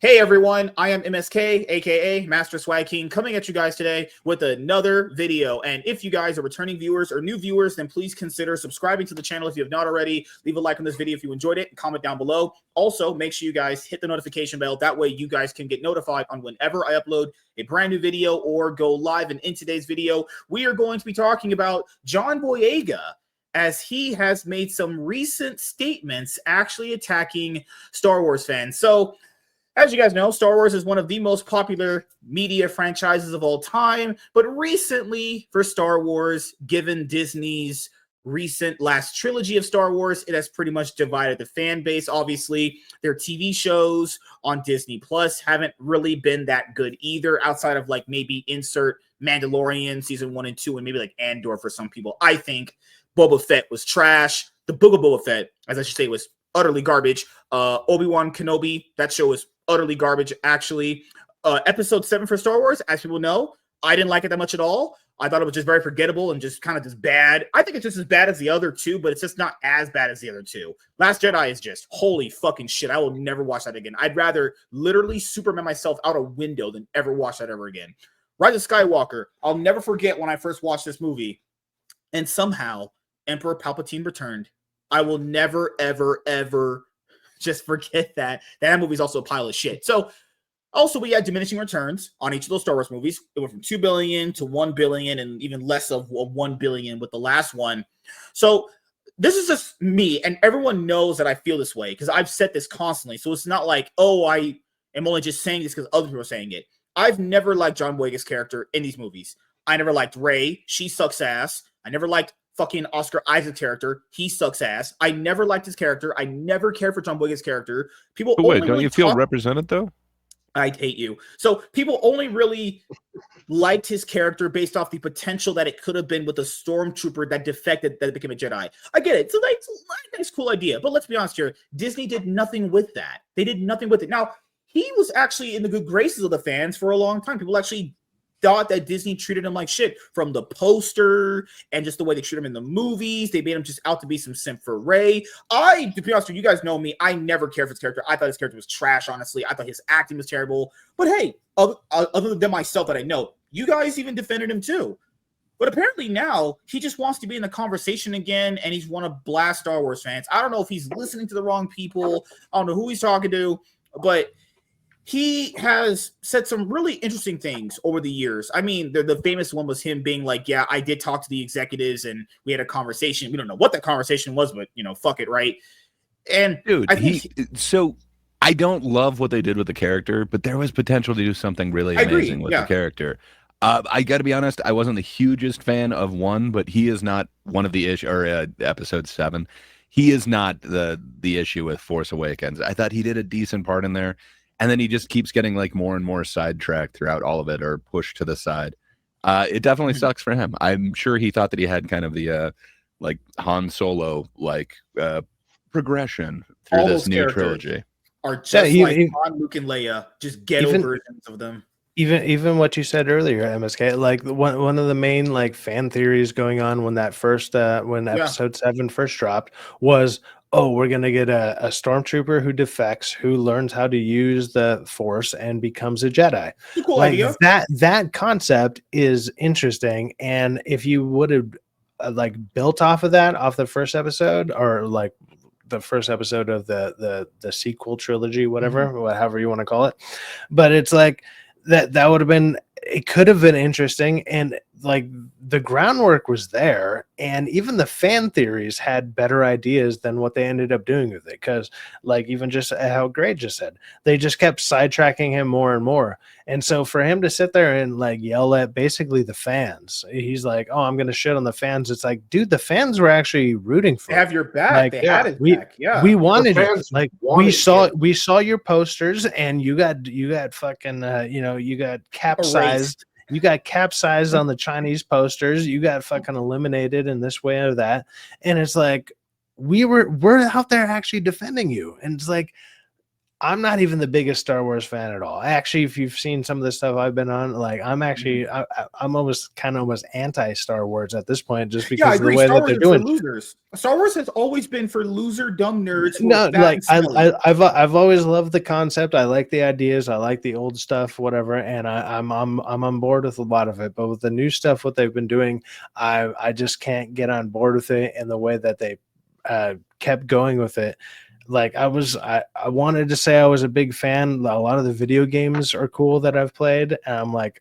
Hey everyone, I am MSK, aka Master Swag King, coming at you guys today with another video. And if you guys are returning viewers or new viewers, then please consider subscribing to the channel if you have not already. Leave a like on this video if you enjoyed it and comment down below. Also, make sure you guys hit the notification bell. That way you guys can get notified on whenever I upload a brand new video or go live. And in today's video, we are going to be talking about John Boyega, as he has made some recent statements actually attacking Star Wars fans. So, as you guys know, Star Wars is one of the most popular media franchises of all time, but recently for Star Wars, given Disney's recent last trilogy of Star Wars, it has pretty much divided the fan base. Obviously, their TV shows on Disney Plus haven't really been that good either, outside of like maybe insert Mandalorian season 1 and 2 and maybe like Andor for some people. I think Boba Fett was trash. The Book of Boba Fett, as I should say, was utterly garbage. Obi-Wan Kenobi, that show was utterly garbage, actually. Episode 7 for Star Wars, as people know, I didn't like it that much at all. I thought it was just very forgettable and just kind of just bad. I think it's just as bad as the other two, but it's just not as bad as the other two. Last Jedi is just holy fucking shit. I will never watch that again. I'd rather literally Superman myself out a window than ever watch that ever again. Rise of Skywalker, I'll never forget when I first watched this movie, and somehow Emperor Palpatine returned. I will never, ever, ever just forget that. That movie is also a pile of shit. So, also, we had diminishing returns on each of those Star Wars movies. It went from $2 billion to $1 billion and even less of $1 billion with the last one. So, this is just me, and everyone knows that I feel this way because I've said this constantly. So, it's not like, oh, I am only just saying this because other people are saying it. I've never liked John Boyega's character in these movies. I never liked Rey. She sucks ass. I never liked fucking Oscar Isaac's character. He sucks ass. I never liked his character. I never cared for John Boyega's character. People but wait, don't you feel represented though? I hate you. So people only really liked his character based off the potential that it could have been with a stormtrooper that defected, that became a Jedi. I get it. It's a nice, cool idea. But let's be honest here. Disney did nothing with that. They did nothing with it. Now, he was actually in the good graces of the fans for a long time. People actually thought that Disney treated him like shit, from the poster and just the way they treat him in the movies. They made him just out to be some simp for Rey. To be honest with you, guys know me. I never cared for his character. I thought his character was trash, honestly. I thought his acting was terrible. But hey, other than myself that I know, you guys even defended him too. But apparently now he just wants to be in the conversation again, and he's want to blast Star Wars fans. I don't know if he's listening to the wrong people. I don't know who he's talking to, but he has said some really interesting things over the years. I mean, the famous one was him being like, yeah, I did talk to the executives and we had a conversation. We don't know what that conversation was, but, you know, fuck it, right? And dude, so I don't love what they did with the character, but there was potential to do something really amazing with the character. I got to be honest, I wasn't the hugest fan of 1, but he is not one of the episode 7. He is not the issue with Force Awakens. I thought he did a decent part in there. And then he just keeps getting like more and more sidetracked throughout all of it, or pushed to the side. It definitely sucks for him. I'm sure he thought that he had kind of the like Han Solo like progression through all this new trilogy. Are just like Han, Luke, and Leia, just ghetto versions of them. Even what you said earlier, MSK, like one of the main like fan theories going on when that first when episode 7 first dropped was, oh, we're going to get a stormtrooper who defects, who learns how to use the Force and becomes a Jedi. Cool idea. That concept is interesting. And if you would have like built off of that, off the first episode, or like the first episode of the sequel trilogy, whatever, however you want to call it, but it's like that would have been, it could have been interesting. And like the groundwork was there, and even the fan theories had better ideas than what they ended up doing with it. Because like even just how Gray just said, they just kept sidetracking him more and more. And so for him to sit there and like yell at basically the fans, he's like, oh, I'm gonna shit on the fans. It's like, dude, the fans were actually rooting for him. They have your back. Like, they had his back. Yeah, we wanted it. Like we saw your posters, and you got fucking you got capsized You got capsized on the Chinese posters. You got fucking eliminated in this way or that. And it's like, we're out there actually defending you. And it's like, I'm not even the biggest Star Wars fan at all. Actually, if you've seen some of the stuff I've been on, like I'm actually, I'm almost anti Star Wars at this point, just because of the way that they're doing. Losers. Star Wars has always been for loser, dumb nerds. No, like I've always loved the concept. I like the ideas. I like the old stuff, whatever, and I'm on board with a lot of it. But with the new stuff, what they've been doing, I just can't get on board with it in the way that they kept going with it. Like I wanted to say I was a big fan. A lot of the video games are cool that I've played, and I'm like,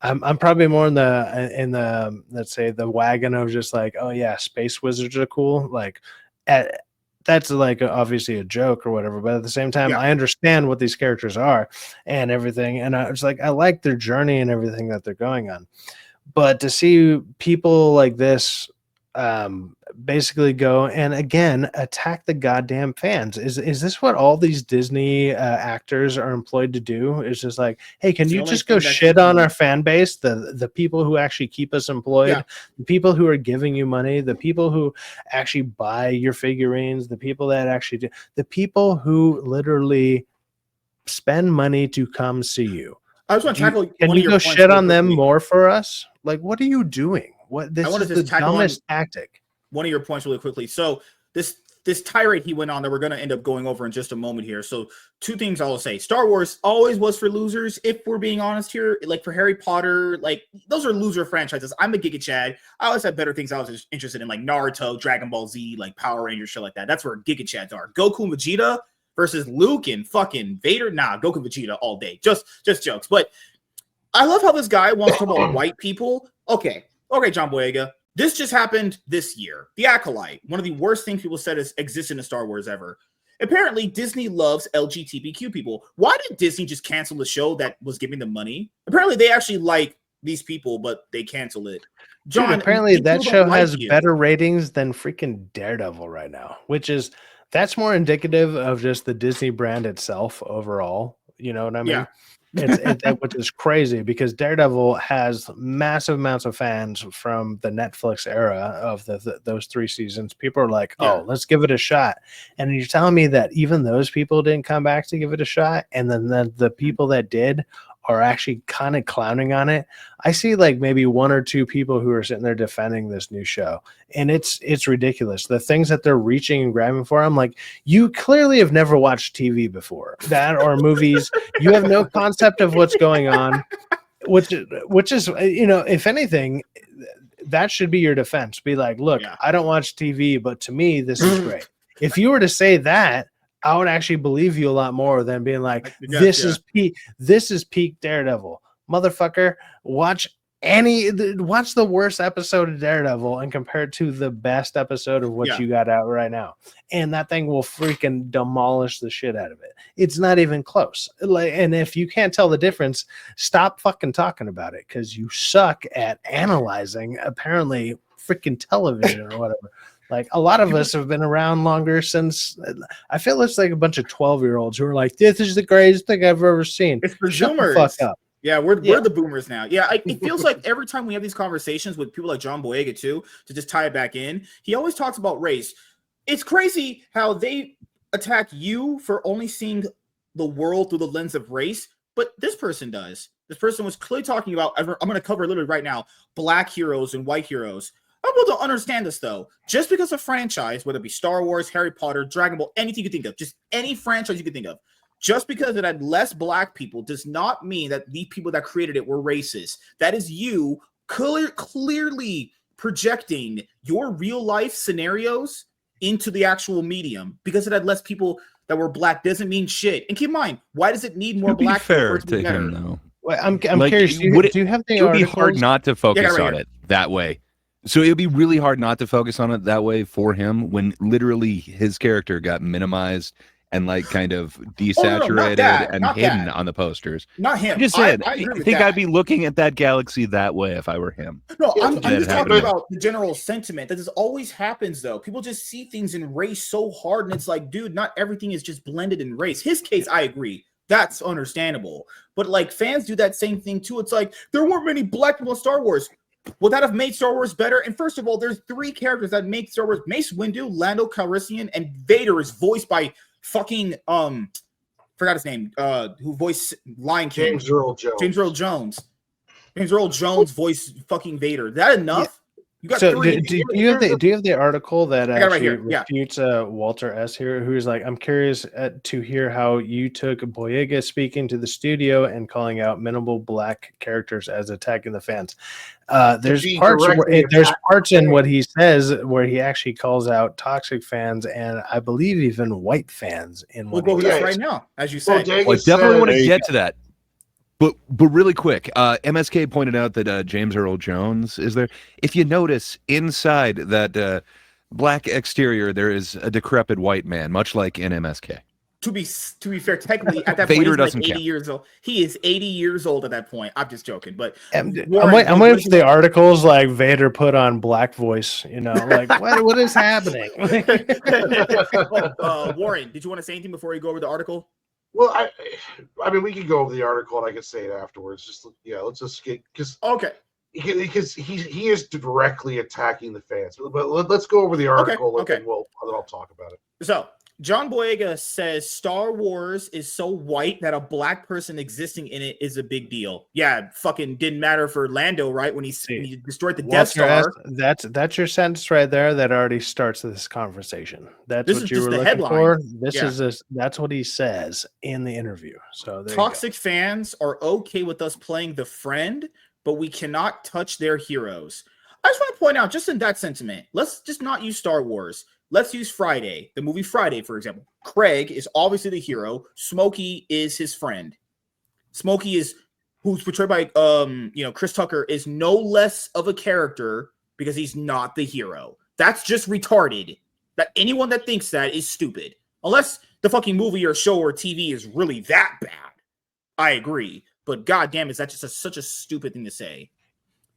I'm probably more in the let's say the wagon of just like, oh yeah, space wizards are cool. Like, that's like obviously a joke or whatever, but at the same time, I understand what these characters are and everything, and I was like, I like their journey and everything that they're going on. But to see people like this basically go and again attack the goddamn fans, is this what all these Disney actors are employed to do? It's just like, hey, can you just go shit on our fan base, the people who actually keep us employed, the people who are giving you money, the people who actually buy your figurines, the people that actually do, the people who literally spend money to come see you. I just want to tackle. Can you go shit on them more for us? Like, what are you doing? What, this is the dumbest tactic. One of your points really quickly. So this tirade he went on that we're going to end up going over in just a moment here. So two things I'll say. Star Wars always was for losers, if we're being honest here. Like for Harry Potter, like those are loser franchises. I'm a Giga Chad. I always had better things I was interested in, like Naruto, Dragon Ball Z, like Power Rangers, shit like that. That's where Giga Chads are. Goku and Vegeta versus Luke and fucking Vader. Nah, Goku and Vegeta all day. Just jokes. But I love how this guy wants to talk about white people. Okay, John Boyega. This just happened this year. The Acolyte, one of the worst things people said exists in Star Wars ever. Apparently, Disney loves LGBTQ people. Why did Disney just cancel the show that was giving them money? Apparently, they actually like these people, but they cancel it. John, dude, apparently that show has better ratings than freaking Daredevil right now, that's more indicative of just the Disney brand itself overall. You know what I mean? Yeah. Which is crazy because Daredevil has massive amounts of fans from the Netflix era of those 3 seasons. People are like, oh, let's give it a shot. And you're telling me that even those people didn't come back to give it a shot, and then the people that did are actually kind of clowning on it. I see like maybe 1 or 2 people who are sitting there defending this new show, and it's ridiculous. The things that they're reaching and grabbing for, I'm like, you clearly have never watched TV before, that or movies. You have no concept of what's going on, which is, you know, if anything, that should be your defense. Be like, look, I don't watch TV, but to me, this is great. If you were to say that, I would actually believe you a lot more than being like, this is peak Daredevil. Motherfucker, watch the worst episode of Daredevil and compare it to the best episode of what you got out right now. And that thing will freaking demolish the shit out of it. It's not even close. And if you can't tell the difference, stop fucking talking about it, because you suck at analyzing apparently freaking television or whatever. Like a lot of us have been around longer since. I feel it's like a bunch of 12-year-olds who are like, "This is the greatest thing I've ever seen." It's for Zoomers. Shut the fuck up. Yeah, we're the boomers now. Yeah, it feels like every time we have these conversations with people like John Boyega too, to just tie it back in, he always talks about race. It's crazy how they attack you for only seeing the world through the lens of race, but this person does. This person was clearly talking about. I'm going to cover literally right now: black heroes and white heroes. People don't understand this though. Just because a franchise, whether it be Star Wars, Harry Potter, Dragon Ball, anything you think of, just any franchise you can think of, just because it had less black people does not mean that the people that created it were racist. That is you clearly projecting your real life scenarios into the actual medium. Because it had less people that were black doesn't mean shit. And keep in mind, why does it need more black people? Fair to him though. Well, I'm curious. Do you have the? It would be hard not to focus on it that way. So it would be really hard not to focus on it that way for him when literally his character got minimized and like kind of desaturated and hidden on the posters. Not him. I just said, I think I'd be looking at that galaxy that way if I were him. No, I'm just talking about the general sentiment that this always happens though. People just see things in race so hard, and it's like, dude, not everything is just blended in race. His case, I agree. That's understandable. But like fans do that same thing too. It's like there weren't many black people in Star Wars. Would that have made Star Wars better? And first of all, there's 3 characters that make Star Wars: Mace Windu, Lando Calrissian, and Vader is voiced by fucking forgot his name. Who voiced Lion King? James Earl Jones. James Earl Jones voiced fucking Vader. Is that enough? Yeah. You got So 3. do you have the article that I got it right actually here. Yeah. refutes Walter S. here, who's like, I'm curious to hear how you took Boyega speaking to the studio and calling out minimal black characters as attacking the fans. There's parts in what he says where he actually calls out toxic fans and I believe even white fans. We'll go over this right now, as you said. Well, I definitely want to get to that. But really quick, MSK pointed out that James Earl Jones is there. If you notice, inside that black exterior, there is a decrepit white man, much like in MSK. To be fair, technically, at that Vader point, he's doesn't like 80 count. Years old. He is 80 years old at that point. I'm just joking. But I'm waiting for the articles like Vader put on black voice, like what is happening? Warren, did you want to say anything before you go over the article? Well, I mean, we could go over the article and I could say it afterwards. Let's just get because he is directly attacking the fans. But let's go over the article and then I'll talk about it. So John Boyega says Star Wars is so white that a black person existing in it is a big deal. Yeah, fucking didn't matter for Lando, right? When he destroyed the Death Star. That's your sentence right there that already starts this conversation. That's what you were looking headline. for. That's what he says in the interview. So toxic fans are okay with us playing the friend, but we cannot touch their heroes. I just want to point out, just in that sentiment, let's just not use Star Wars. Let's use Friday, the movie Friday, for example. Craig is obviously the hero. Smokey is his friend. Smokey is, who's portrayed by Chris Tucker, is no less of a character because he's not the hero. That's just retarded. That anyone that thinks that is stupid. Unless the fucking movie or show or TV is really that bad. I agree. But goddamn, is that just such a stupid thing to say?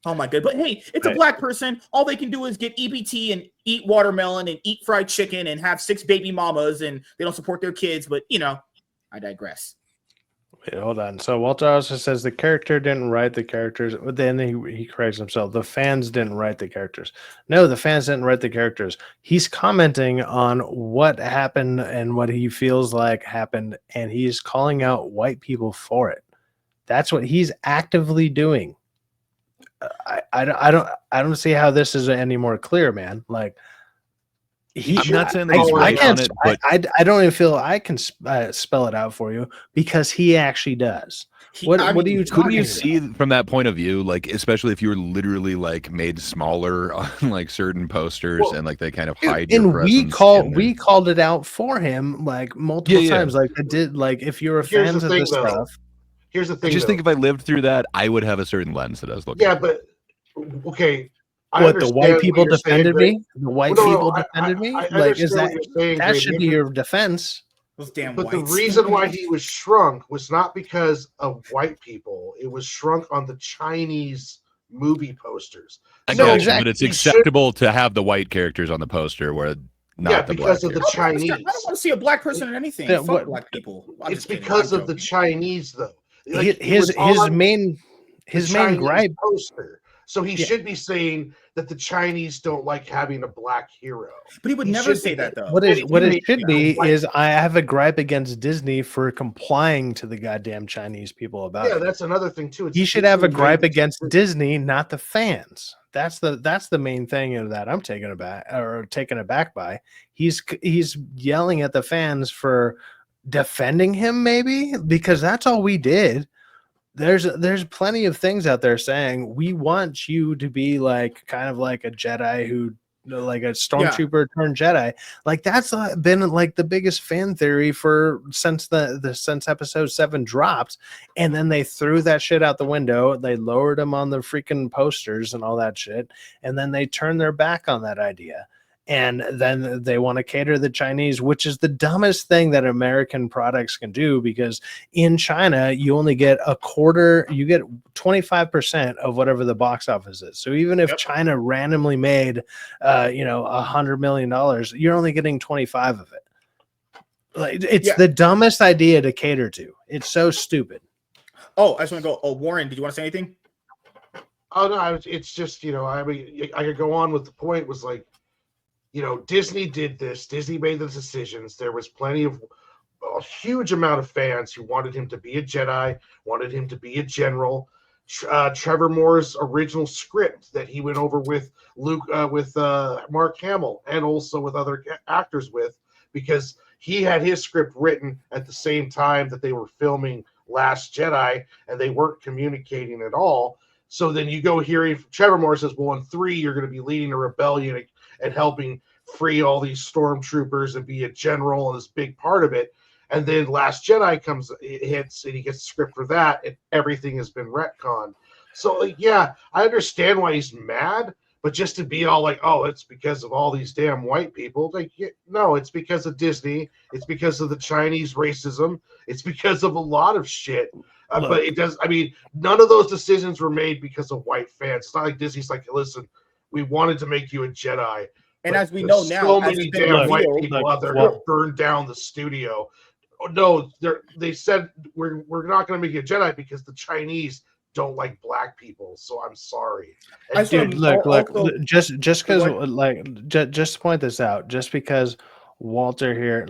Oh my god. But hey, it's a black person. All they can do is get EBT and eat watermelon and eat fried chicken and have 6 baby mamas and they don't support their kids. But, I digress. Wait, hold on. So Walter also says the character didn't write the characters. But then he corrects himself. The fans didn't write the characters. No, the fans didn't write the characters. He's commenting on what happened and what he feels like happened. And he's calling out white people for it. That's what he's actively doing. I don't see how this is any more clear, man. Like I'm not saying that he's right on it, but I don't even feel I can spell it out for you because he actually does. What do you couldn't you see from that point of view, like especially if you were literally like made smaller on like certain posters and like they kind of hide your presence we called it out for him like multiple times, like I did. Like if you're a fan of this stuff. Here's the thing. I just think if I lived through that, I would have a certain lens that I was looking. Yeah, but okay. The white people defended me? The white people defended me? Like, is that should be your defense? Those damn but whites. The reason why he was shrunk was not because of white people. It was shrunk on the Chinese movie posters. Exactly. But it's acceptable to have the white characters on the poster where not the because black of the Chinese. I don't want to see a black person in anything. Fuck black people. It's because of the Chinese, though. Like, his main gripe poster. So he should be saying that the Chinese don't like having a black hero. But he would never say that, though. What it should be is I have a gripe against Disney for complying to the goddamn Chinese people about it. Yeah, that's another thing too. He should have a gripe against Disney, not the fans. That's the main thing that I'm taken aback by. He's yelling at the fans for defending him, maybe because that's all we did. There's plenty of things out there saying we want you to be like kind of like a Jedi who like a stormtrooper turned Jedi. Like that's been like the biggest fan theory since since episode 7 dropped, and then they threw that shit out the window. They lowered them on the freaking posters and all that shit, and then they turned their back on that idea. And then they want to cater to the Chinese, which is the dumbest thing that American products can do, because in China, you only get a quarter, you get 25% of whatever the box office is. So even if China randomly made, $100 million, you're only getting 25 of it. Like, it's the dumbest idea to cater to. It's so stupid. Oh, I just want to go. Oh, Warren, did you want to say anything? Oh no, it's just, I mean, I could go on with the point was like, Disney did this. Disney made the decisions. There was a huge amount of fans who wanted him to be a Jedi, wanted him to be a general. Trevor Moore's original script that he went over with Mark Hamill and also with other actors because he had his script written at the same time that they were filming Last Jedi, and they weren't communicating at all. So then you go hearing from Trevor Moore says, well, in 3, you're going to be leading a rebellion and helping free all these stormtroopers and be a general and this big part of it. And then Last Jedi hits, and he gets the script for that, and everything has been retconned. So, I understand why he's mad, but just to be all like, oh, it's because of all these damn white people. Like, no, it's because of Disney. It's because of the Chinese racism. It's because of a lot of shit. But it does. I mean, none of those decisions were made because of white fans. It's not like Disney's like, listen, we wanted to make you a Jedi. And as we know now, so many damn white people out there who burned down the studio. Oh, no, they said we're not going to make you a Jedi because the Chinese don't like black people. So I'm sorry. Dude, look, just because just to point this out, just because Walter here,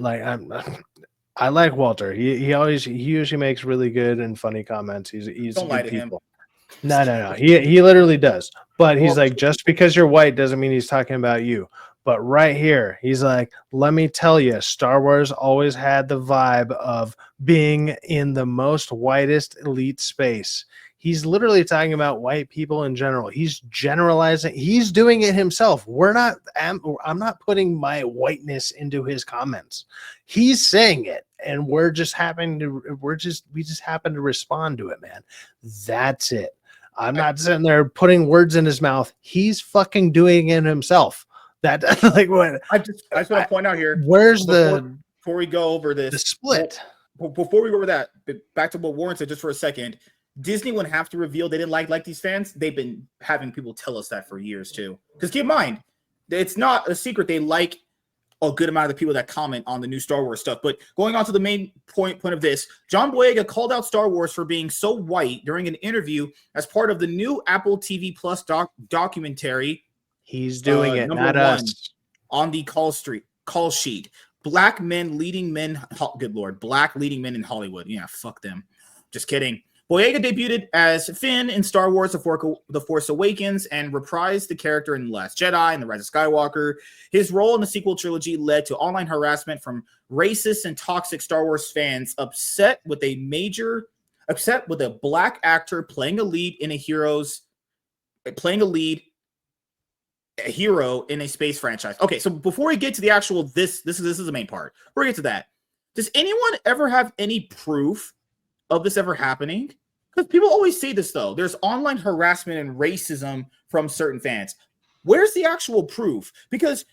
I like Walter. He usually makes really good and funny comments. He's don't lie to him. No. He literally does. But he's like, just because you're white doesn't mean he's talking about you. But right here, he's like, let me tell you, Star Wars always had the vibe of being in the most whitest elite space. He's literally talking about white people in general. He's generalizing. He's doing it himself. I'm not putting my whiteness into his comments. He's saying it, and we just happen to respond to it, man. That's it. I'm not sitting there putting words in his mouth. He's fucking doing it himself. That like what I just want to point out here. Before we go over this the split? Before we go over that, back to what Warren said just for a second. Disney wouldn't have to reveal they didn't like these fans. They've been having people tell us that for years too. Because keep in mind, it's not a secret they like a good amount of the people that comment on the new Star Wars stuff. But going on to the main point of this, John Boyega called out Star Wars for being so white during an interview as part of the new Apple TV Plus documentary. He's doing it, not us. On the call sheet. Black leading men in Hollywood. Yeah, fuck them. Just kidding. Boyega debuted as Finn in Star Wars The Force Awakens and reprised the character in The Last Jedi and The Rise of Skywalker. His role in the sequel trilogy led to online harassment from racist and toxic Star Wars fans upset with a black actor playing a hero in a space franchise. Okay, so before we get to the actual this is the main part. Before we get to that, does anyone ever have any proof of this ever happening? Because people always say this though. There's online harassment and racism from certain fans. Where's the actual proof? Because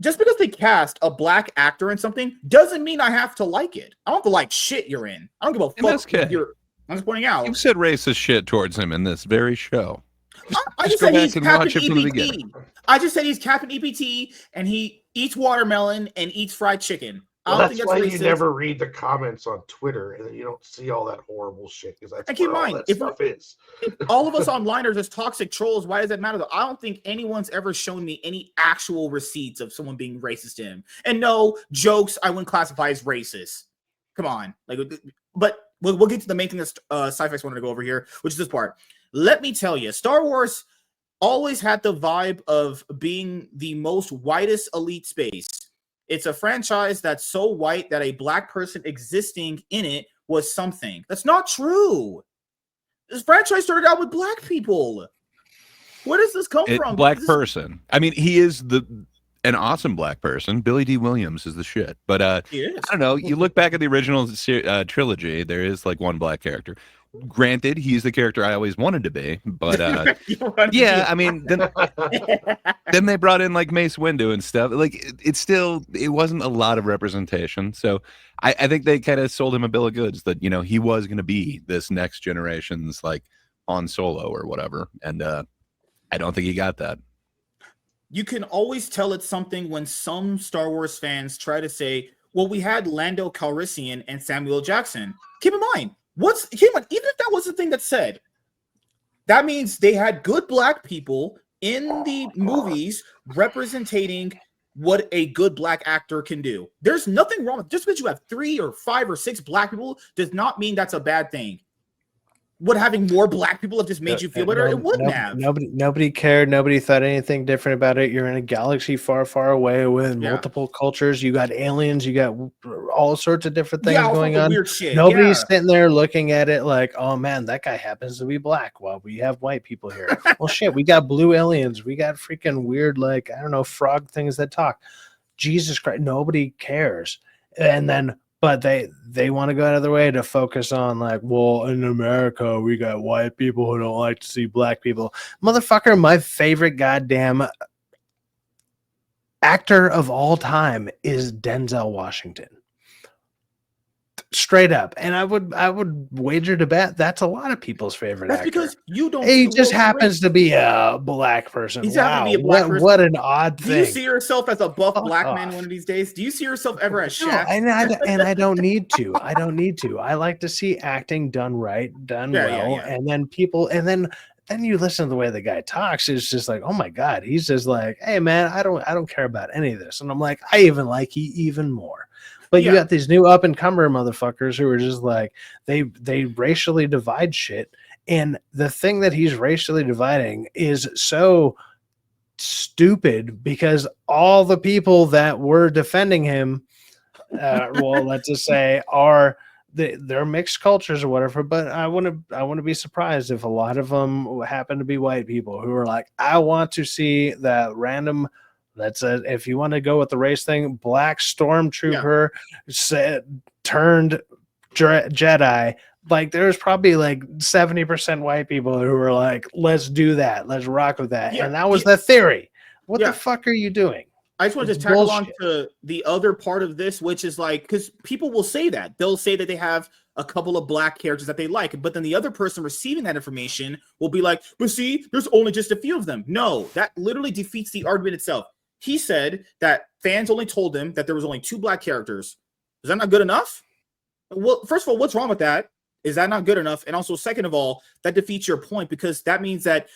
just because they cast a black actor in something doesn't mean I have to like it. I don't have to like shit you're in. I don't give a fuck. I'm just pointing out. You said racist shit towards him in this very show. I just said he's Captain EPT. I just said he's Captain EPT and he eats watermelon and eats fried chicken. Well, that's why you never read the comments on Twitter and then you don't see all that horrible shit because that's where all that stuff is. If all of us online are just toxic trolls, why does that matter though? I don't think anyone's ever shown me any actual receipts of someone being racist to him. And no jokes I wouldn't classify as racist. Come on. But we'll get to the main thing that Sci-Fi's wanted to go over here, which is this part. Let me tell you, Star Wars always had the vibe of being the most whitest elite space. It's a franchise that's so white that a black person existing in it was something. That's not true. This franchise started out with black people. Where does this come from? Black person. I mean, he is an awesome black person. Billy D. Williams is the shit. But I don't know. You look back at the original trilogy, there is like one black character. Granted, he's the character I always wanted to be, but yeah, I mean, then they brought in like Mace Windu and stuff. Like it wasn't a lot of representation. So I think they kind of sold him a bill of goods that he was going to be this next generation's like Han Solo or whatever, and I don't think he got that. You can always tell it's something when some Star Wars fans try to say, Well, we had Lando Calrissian and Samuel Jackson. Keep in mind, even if that was the thing that said, that means they had good black people in the movies representing what a good black actor can do. There's nothing wrong with just because you have 3 or 5 or 6 black people does not mean that's a bad thing. Would having more black people have just made you feel better? It wouldn't have. Nobody cared. Nobody thought anything different about it. You're in a galaxy far, far away with multiple cultures. You got aliens. You got all sorts of different things going on. Weird shit. Nobody's sitting there looking at it like, oh man, that guy happens to be black. Well, we have white people here. Well, shit, we got blue aliens. We got freaking weird, like, I don't know, frog things that talk. Jesus Christ, nobody cares. And then but they want to go out of their way to focus on like, well, in America, we got white people who don't like to see black people. Motherfucker, my favorite goddamn actor of all time is Denzel Washington. Straight up. And I would wager to bet that's a lot of people's favorite actor. Because you don't. He just happens to be a black person. He's happens to be a black person. What an odd thing. Do you see yourself as a buff black man one of these days? Do you see yourself ever as Shaq? No, and I don't need to. I don't need to. I like to see acting done right, done well, and then people, and then you listen to the way the guy talks. It's just like, oh my God, he's just like, hey man, I don't care about any of this, and I'm like, I even like you even more. But you got these new up-and-comer motherfuckers who are just like, they racially divide shit. And the thing that he's racially dividing is so stupid because all the people that were defending him, well, let's just say, they're mixed cultures or whatever. But I wouldn't be surprised if a lot of them happen to be white people who are like, I want to see that random. If you want to go with the race thing, black stormtrooper turned Jedi. Like there's probably like 70% white people who were like, let's do that. Let's rock with that. And that was the theory. What the fuck are you doing? I just want to just tackle on to the other part of this, which is like, because people will say that. They'll say that they have a couple of black characters that they like, but then the other person receiving that information will be like, but see, there's only just a few of them. No, that literally defeats the argument itself. He said that fans only told him that there was only 2 black characters. Is that not good enough? Well, first of all, what's wrong with that? Is that not good enough? And also, second of all, that defeats your point because that means that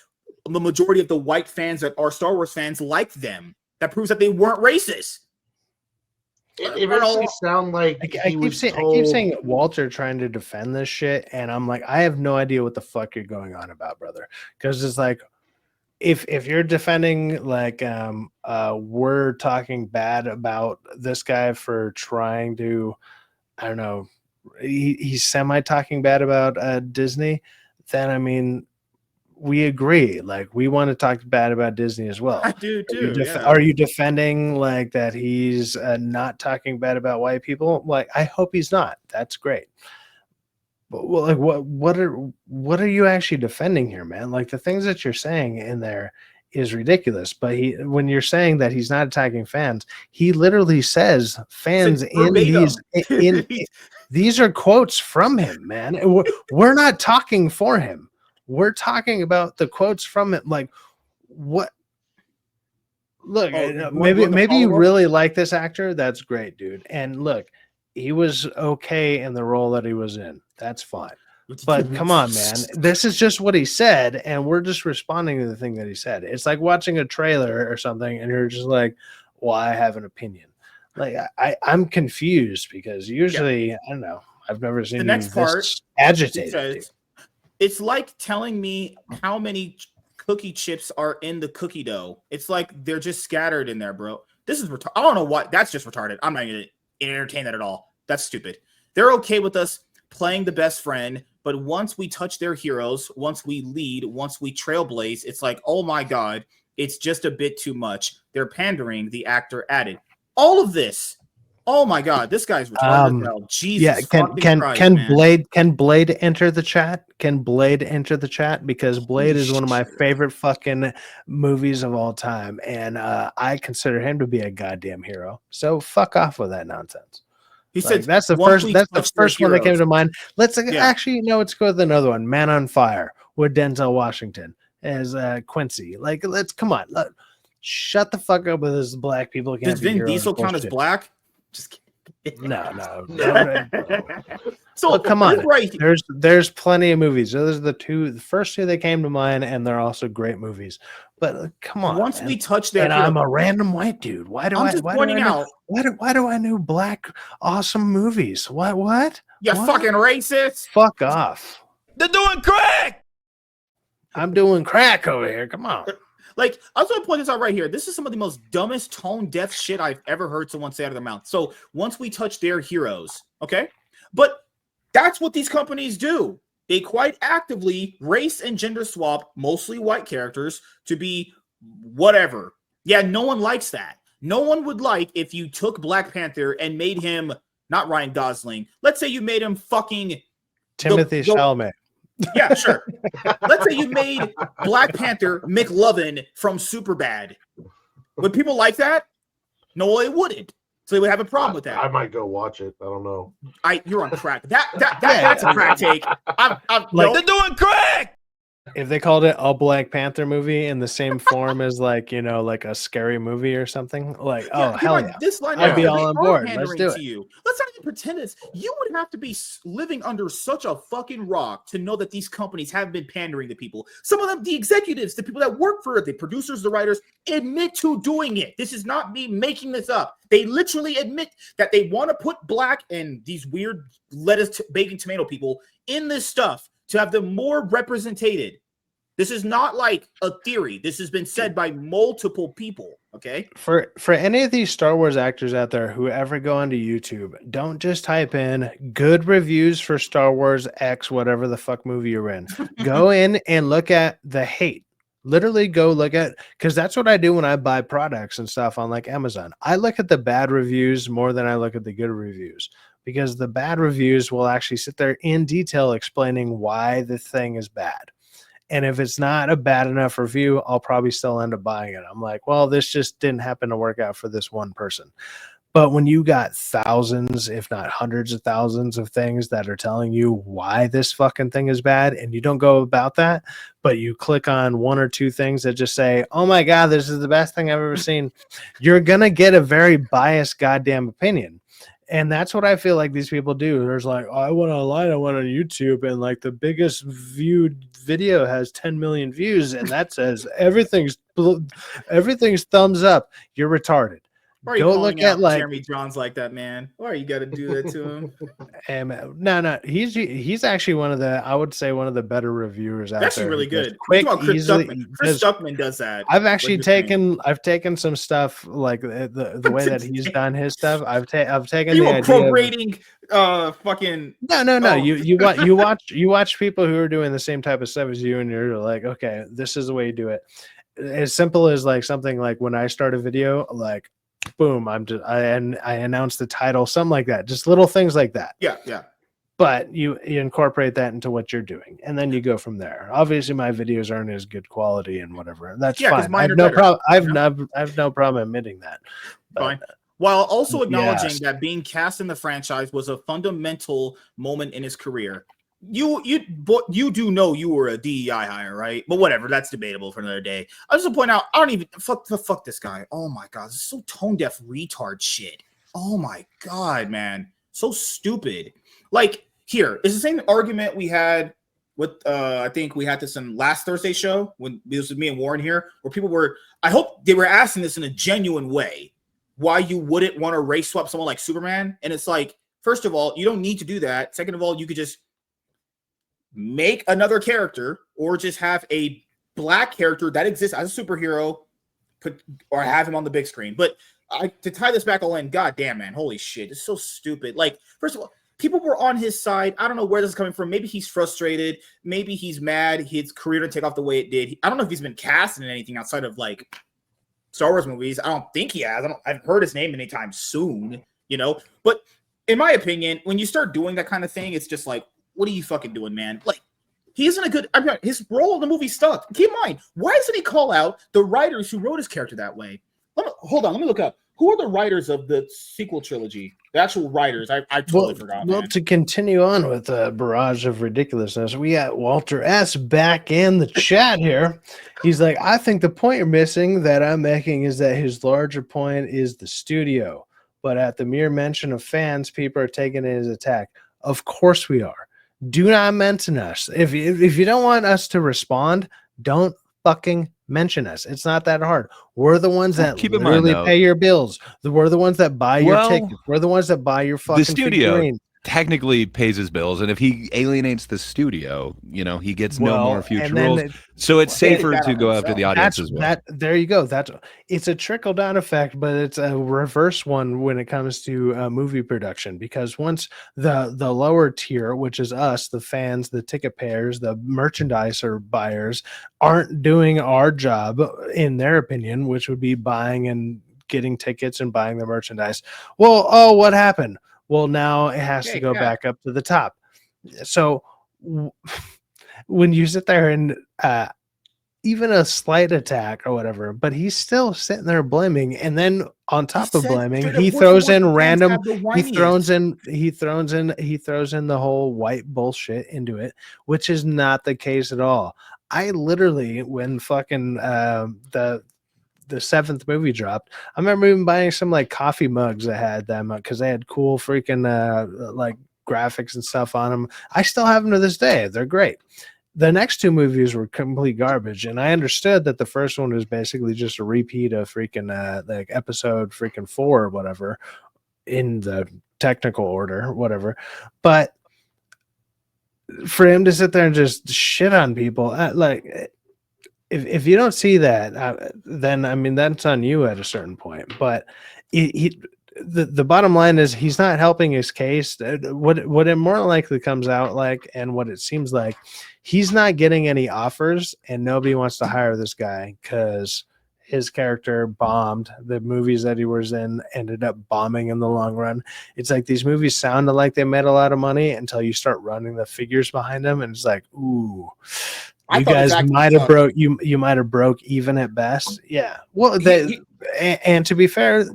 the majority of the white fans that are Star Wars fans like them. That proves that they weren't racist. It makes me sound like I keep saying Walter trying to defend this shit, and I'm like, I have no idea what the fuck you're going on about, brother. Because it's like, if you're defending like we're talking bad about this guy for trying to, I don't know, he's semi talking bad about Disney, then I mean we agree. Like we want to talk bad about Disney as well. I do too. Are you defending like that he's not talking bad about white people? Like I hope he's not. That's great. Well, like what are you actually defending here, man? Like the things that you're saying in there is ridiculous. But when you're saying that he's not attacking fans, he literally says fans these are quotes from him, man. We're not talking for him. We're talking about the quotes from it. Like what? Look, maybe you really like this actor. That's great, dude. And look, he was okay in the role that he was in. That's fine. But come on, man. This is just what he said, and we're just responding to the thing that he said. It's like watching a trailer or something, and you're just like, well, I have an opinion. Like, I'm confused because usually, I don't know, I've never seen the next part agitated. It's like telling me how many cookie chips are in the cookie dough. It's like they're just scattered in there, bro. This is I don't know what. That's just retarded. I'm not going to entertain that at all. That's stupid. They're okay with us playing the best friend, but once we touch their heroes, once we lead, once we trailblaze, it's like, oh my God, it's just a bit too much. They're pandering, the actor added. All of this. Oh my God, this guy's retarded as hell. Jesus. Yeah, can Blade enter the chat? Can Blade enter the chat? Because Blade is one of my favorite fucking movies of all time, and I consider him to be a goddamn hero. So fuck off with that nonsense. He said that's the first. That's the first one that came to mind. Actually, let's go with another one. Man on Fire with Denzel Washington as Quincy. Like, come on. Shut the fuck up with this black people. Does Vin Diesel count as black? Just kidding. No. So well, come on, right. There's plenty of movies. Those are the first two that came to mind, and they're also great movies. But come on, once we touch that, and I'm a random white dude. Why do I know black awesome movies? What? You fucking racist. Fuck off. They're doing crack. I'm doing crack over here. Come on. Like, I was going to point this out right here. This is some of the most dumbest tone-deaf shit I've ever heard someone say out of their mouth. So once we touch their heroes, okay? But that's what these companies do. They quite actively race and gender swap mostly white characters to be whatever. Yeah, no one likes that. No one would like if you took Black Panther and made him, not Ryan Gosling. Let's say you made him fucking Timothy Chalamet. Yeah, sure. Let's say you made Black Panther McLovin from Superbad. Would people like that? No, they wouldn't. So they would have a problem with that. I might go watch it. I don't know. You're on crack. That's a crack take. They're doing crack. If they called it a Black Panther movie in the same form as like a scary movie or something, like hell yeah, this line I'd be all on board. Let's do it. Let's not even pretend it's. You would have to be living under such a fucking rock to know that these companies have been pandering to people. Some of them, the executives, the people that work for it, the producers, the writers, admit to doing it. This is not me making this up. They literally admit that they want to put black and these weird lettuce, bacon, tomato people in this stuff to have them more represented. This is not like a theory. This has been said by multiple people, okay? For any of these Star Wars actors out there who ever go onto YouTube, don't just type in good reviews for Star Wars X, whatever the fuck movie you're in. Go in and look at the hate. Literally go look at, because that's what I do when I buy products and stuff on like Amazon. I look at the bad reviews more than I look at the good reviews, because the bad reviews will actually sit there in detail explaining why the thing is bad. And if it's not a bad enough review, I'll probably still end up buying it. I'm like, well, this just didn't happen to work out for this one person. But when you got thousands, if not hundreds of thousands of things that are telling you why this fucking thing is bad, and you don't go about that, but you click on one or two things that just say, oh my God, this is the best thing I've ever seen, you're going to get a very biased goddamn opinion. And that's what I feel like these people do. There's like, oh, I went online, I went on YouTube, and like the biggest viewed video has 10 million views, and that says everything's thumbs up. You're retarded. Go look at like Jeremy Johns like that, man. Why you got to do that to him? No, he's actually one of the better reviewers out there. Actually, really good. Quick, Chris Stuckman does that. I've actually taken some stuff like the way that he's done his stuff. I've taken you the idea prorating fucking no. You watch people who are doing the same type of stuff as you, and you're like, okay, this is the way you do it. As simple as like something like when I start a video, like boom, I announce the title, something like that. Just little things like that. Yeah. But you incorporate that into what you're doing, and then you go from there. Obviously, my videos aren't as good quality and whatever. That's fine. I have no problem. I have no problem admitting that. Fine. While also acknowledging that being cast in the franchise was a fundamental moment in his career. You do know you were a DEI hire, right? But whatever, that's debatable for another day. I just want to point out, I don't even fuck this guy. Oh my God, this is so tone deaf retard shit. Oh my God, man, so stupid. Like here, it's the same argument we had with I think we had this in last Thursday show when this was me and Warren here, where people were. I hope they were asking this in a genuine way. Why you wouldn't want to race swap someone like Superman? And it's like, first of all, you don't need to do that. Second of all, you could just make another character or just have a black character that exists as a superhero, or have him on the big screen. But to tie this back all in, god damn, man, holy shit, it's so stupid. Like, first of all, people were on his side. I don't know where this is coming from. Maybe he's frustrated. Maybe he's mad his career didn't take off the way it did. I don't know if he's been cast in anything outside of like Star Wars movies. I don't think he has. I haven't heard his name anytime soon, But in my opinion, when you start doing that kind of thing, it's just like, what are you fucking doing, man? Like, he isn't a good. His role in the movie sucked. Keep in mind, why doesn't he call out the writers who wrote his character that way? Hold on, let me look up. Who are the writers of the sequel trilogy? The actual writers. I totally forgot. Well, to continue on with the barrage of ridiculousness, we got Walter S. back in the chat here. He's like, I think the point you're missing that I'm making is that his larger point is the studio. but at the mere mention of fans, people are taking it as attack. Of course we are. Do not mention us. If you don't want us to respond, don't fucking mention us. It's not that hard. We're the ones that literally pay your bills. We're the ones that buy your tickets. We're the ones that buy your fucking figurines. Technically pays his bills, and if he alienates the studio, he gets no more future roles. So it's safer to go after the audience as well. There you go. It's a trickle down effect, but it's a reverse one when it comes to movie production, because once the lower tier, which is us, the fans, the ticket payers, the merchandise or buyers, aren't doing our job in their opinion, which would be buying and getting tickets and buying the merchandise. Well, what happened? Well, now it has to go back up to the top. So when you sit there and even a slight attack or whatever, but he's still sitting there blaming, and then on top of blaming, he throws in random. He throws in the whole white bullshit into it, which is not the case at all. I literally, when fucking the seventh movie dropped, I remember even buying some like coffee mugs that had them because they had cool freaking like graphics and stuff on them. I still have them to this day. They're great. The next two movies were complete garbage, and I understood that the first one was basically just a repeat of freaking like episode freaking 4 or whatever in the technical order, whatever. But for him to sit there and just shit on people, like. If you don't see that, then I mean that's on you at a certain point. But the bottom line is he's not helping his case. What it more likely comes out like, and what it seems like, he's not getting any offers, and nobody wants to hire this guy because his character bombed. The movies that he was in ended up bombing in the long run. It's like these movies sounded like they made a lot of money until you start running the figures behind them, and it's like, ooh. You guys might have broke. You might have broke even at best. Yeah. Well, and to be fair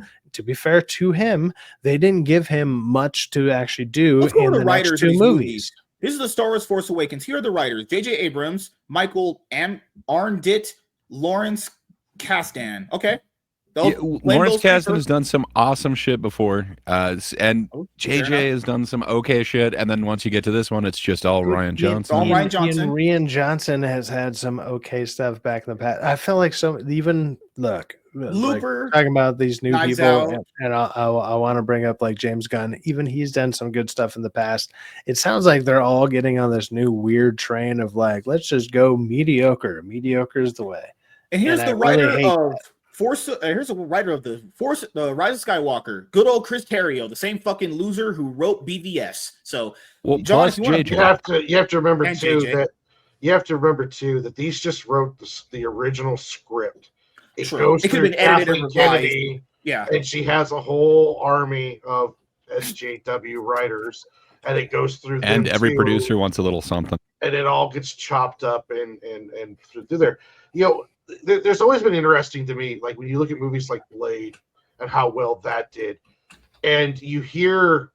to him, they didn't give him much to actually do in the next two movies. This is the Star Wars Force Awakens. Here are the writers: J.J. Abrams, Michael Arnditt, Lawrence Kasdan. Okay. Lawrence Kasdan has done some awesome shit before, and JJ has done some okay shit, and then once you get to this one, it's just all Rian Johnson. Rian Johnson has had some okay stuff back in the past. I feel like Looper, like, talking about these new people, and I want to bring up like James Gunn. Even he's done some good stuff in the past. It sounds like they're all getting on this new weird train of like, let's just go mediocre. Mediocre is the way. And here's the writer of here's a writer of the Rise of Skywalker, good old Chris Terrio, the same fucking loser who wrote BVS. So, John, you have to remember too that these just wrote the original script. It goes through Kathleen Kennedy, and she has a whole army of SJW writers, and it goes through. And every producer wants a little something, and it all gets chopped up and through there. There's always been interesting to me, like when you look at movies like Blade and how well that did, and you hear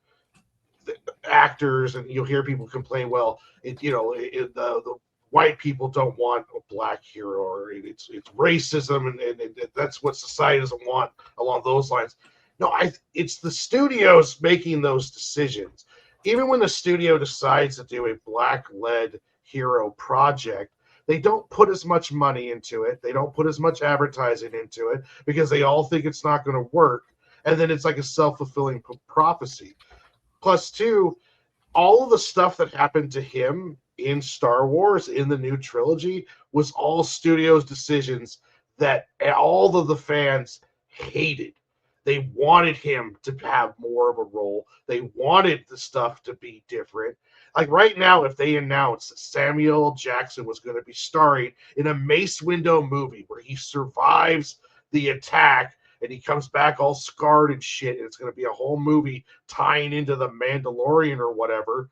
the actors and you'll hear people complain, well, the white people don't want a black hero, or it's racism, and that's what society doesn't want along those lines. No, it's the studios making those decisions. Even when the studio decides to do a black-led hero project, they don't put as much money into it. They don't put as much advertising into it because they all think it's not going to work. And then it's like a self-fulfilling prophecy. Plus, too, all of the stuff that happened to him in Star Wars, in the new trilogy, was all studios' decisions that all of the fans hated. They wanted him to have more of a role. They wanted the stuff to be different. Like right now, if they announced Samuel Jackson was going to be starring in a Mace Windu movie where he survives the attack and he comes back all scarred and shit, and it's going to be a whole movie tying into the Mandalorian or whatever,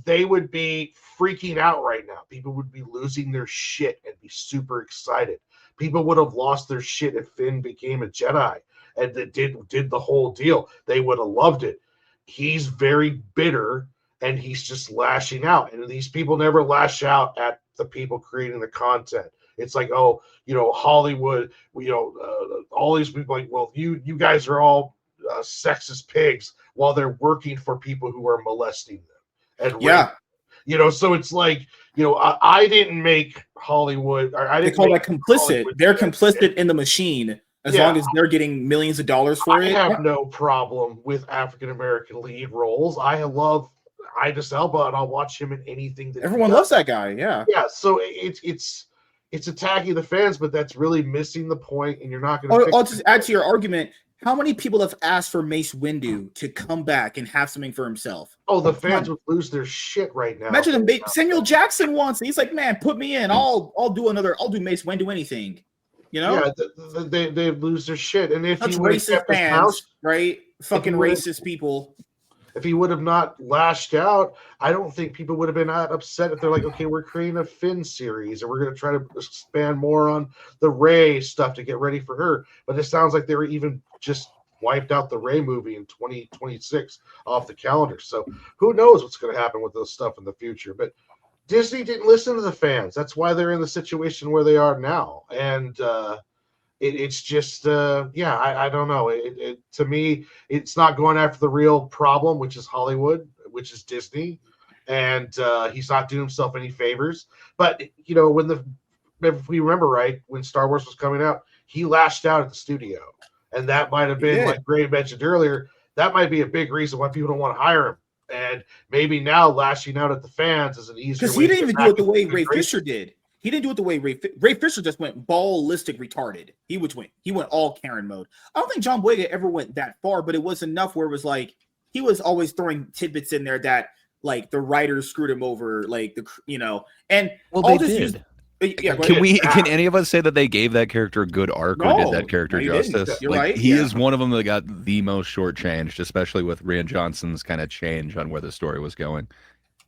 they would be freaking out right now. People would be losing their shit and be super excited. People would have lost their shit if Finn became a Jedi and did the whole deal. They would have loved it. He's very bitter, and he's just lashing out. And these people never lash out at the people creating the content. It's like, Hollywood, all these people like, well, you guys are all sexist pigs while they're working for people who are molesting them. And so it's like, I didn't make Hollywood. They call that complicit. They're complicit in the machine as long as they're getting millions of dollars for it. I have no problem with African American lead roles. I love Idris Elba, and I'll watch him in anything. Everyone loves that guy. Yeah. Yeah. So it's attacking the fans, but that's really missing the point. And you're not going to. I'll just add to your argument. How many people have asked for Mace Windu to come back and have something for himself? Oh, the fans would lose their shit right now. Imagine Samuel Jackson wants it. He's like, man, put me in. I'll do Mace Windu anything. Yeah, they lose their shit. And if he racist fans, right? Fucking racist people. If he would have not lashed out, I don't think people would have been upset if they're like, okay, we're creating a Finn series and we're going to try to expand more on the Rey stuff to get ready for her. But it sounds like they were even just wiped out the Rey movie in 2026 off the calendar. So who knows what's going to happen with this stuff in the future. But Disney didn't listen to the fans. That's why they're in the situation where they are now. And it's just, I don't know. To me, it's not going after the real problem, which is Hollywood, which is Disney. And he's not doing himself any favors. But, if we remember right, when Star Wars was coming out, he lashed out at the studio. And that might have been, like Gray mentioned earlier, that might be a big reason why people don't want to hire him. And maybe now lashing out at the fans is an easier way. Because he didn't even do it the way Ray Fisher did. He didn't do it the way Ray Fisher just went ballistic retarded. He went all Karen mode. I don't think John Boyega ever went that far, but it was enough where it was like he was always throwing tidbits in there that like the writers screwed him over, like and they did. Can any of us say that they gave that character a good arc or did that character justice? You're right. He is one of them that got the most shortchanged, especially with Rian Johnson's kind of change on where the story was going.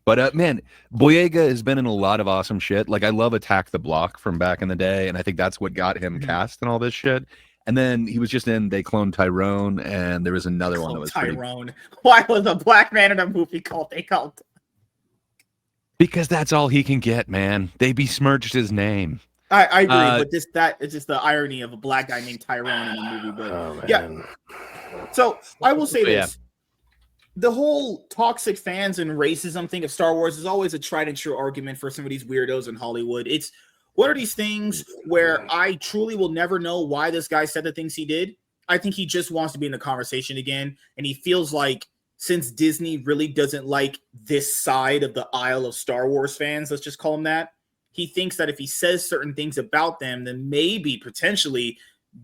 But man, Boyega has been in a lot of awesome shit. Like I love Attack the Block from back in the day, and I think that's what got him cast and all this shit. And then he was just in They Cloned Tyrone, and there was another one that was Tyrone. Why was a black man in a movie called They Cloned? Because that's all he can get, man. They besmirched his name. I agree, but it's just the irony of a black guy named Tyrone in a movie. But So I will say this. Yeah. The whole toxic fans and racism thing of Star Wars is always a tried and true argument for some of these weirdos in Hollywood. It's one of these things where I truly will never know why this guy said the things he did. I think he just wants to be in the conversation again, and he feels like since Disney really doesn't like this side of the aisle of Star Wars fans, let's just call him that, he thinks that if he says certain things about them, then maybe potentially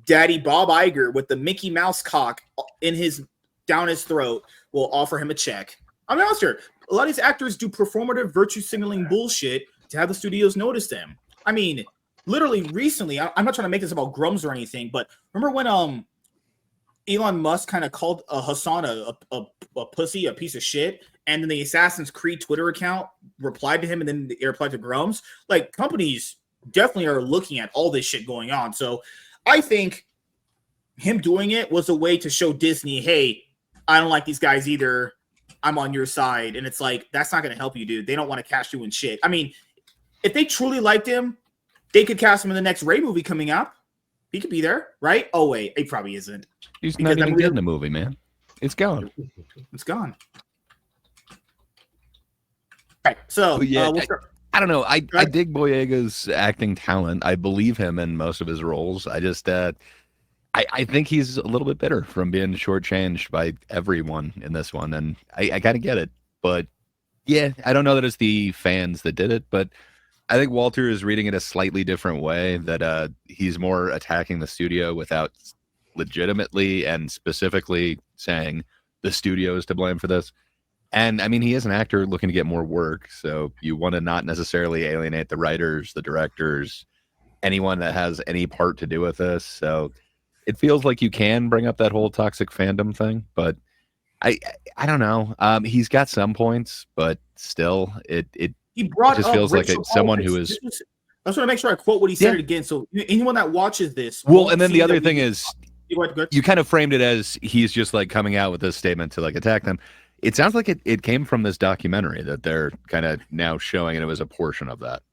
Daddy Bob Iger with the Mickey Mouse cock down his throat will offer him a check. I'm honest here. A lot of these actors do performative virtue signaling bullshit to have the studios notice them. I mean, literally recently, I'm not trying to make this about Grums or anything, but remember when Elon Musk kind of called Hassan a pussy, a piece of shit, and then the Assassin's Creed Twitter account replied to him, and then it replied to Grums? Like, companies definitely are looking at all this shit going on. So I think him doing it was a way to show Disney, hey, I don't like these guys either. I'm on your side. And it's like, that's not going to help you, dude. They don't want to cast you in shit. I mean, if they truly liked him, they could cast him in the next Rey movie coming out. He could be there, right? Oh, wait. He probably isn't. He's not even getting the movie, man. It's gone. It's gone. All right. So, we'll start. I don't know. I dig Boyega's acting talent. I believe him in most of his roles. I just... I think he's a little bit bitter from being shortchanged by everyone in this one, and I kind of get it. But yeah, I don't know that it's the fans that did it, but I think Walter is reading it a slightly different way, that he's more attacking the studio without legitimately and specifically saying the studio is to blame for this. And I mean, he is an actor looking to get more work, so you want to not necessarily alienate the writers, the directors, anyone that has any part to do with this. So it feels like you can bring up that whole toxic fandom thing, but I don't know. He's got some points, but still, it just feels like someone who is. I just want to make sure I quote what he said again. So anyone that watches this, well, and then the other thing is, you kind of framed it as he's just like coming out with this statement to like attack them. It sounds like it came from this documentary that they're kind of now showing, and it was a portion of that.